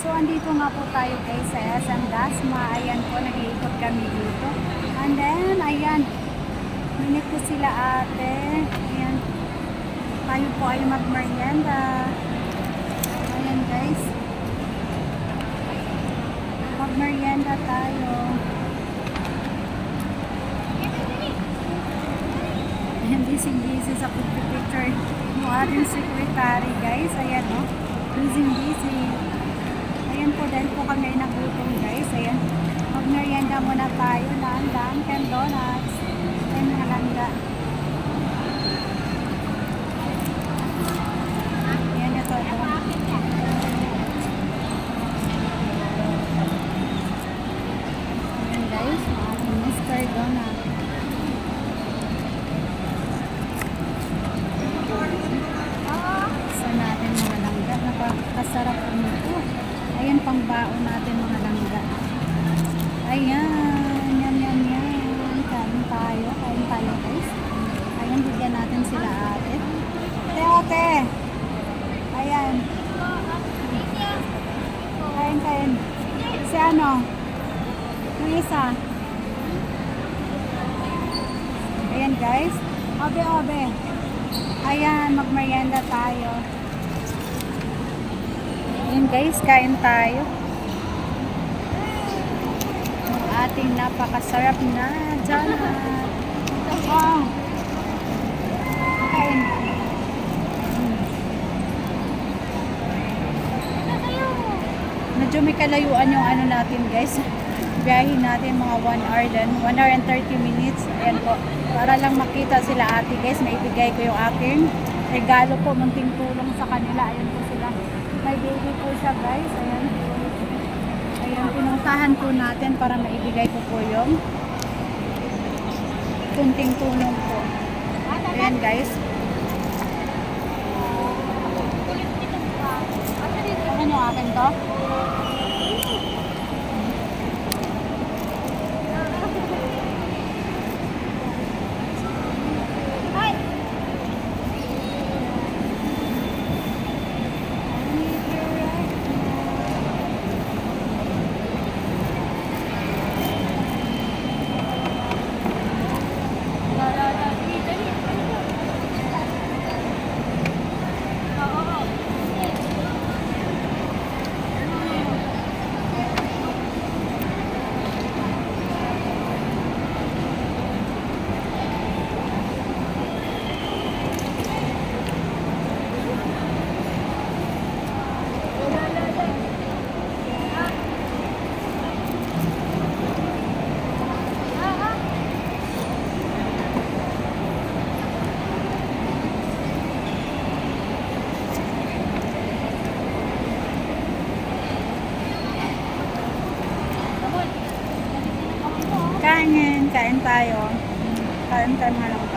So, andito nga po tayo guys sa SM Dasma. Ayan po, nag-iikot kami dito. And then, ayan, minit ko sila ate. Ayan, tayo po ay mag-merienda. Ayan guys, mag-merienda tayo. Ayan, busy sa picture yung ating secretary guys. Ayan o, busy. Ayan po, dahil po kami nagutom guys. Ayan, mag-merienda muna tayo ng Dunkin Donuts and malangga. Ayan, ito. Ayan guys, Mr. Donut. Sa natin mga langga, napakasarap po nito. Ayan, pang baon natin mga langga. Ayan, yum. Kain tayo guys. Ayan, bigyan natin sila ate. Ate. Ayan. Kain. Si ano? Yung isa. Ayan guys. Obe. Ayan, magmerienda tayo. Ayan guys, kain tayo. Ang ating napakasarap na donut. Oh. Kain. Medyo may kalayuan yung ano natin guys. Biyahin natin mga 1 hour din. 1 hour and 30 minutes. Ayan po. Para lang makita sila ate guys. Maibigay ko yung aking regalo po. Munting tulong sa kanila. Ayan po sila. May baby po siya guys. Ayan. Ayan. Pinuntahan po natin para maibigay ko po yung kunting tulong po. Ayan guys. Ano yung akin to? Kain tayo. Kain tayo mga lang.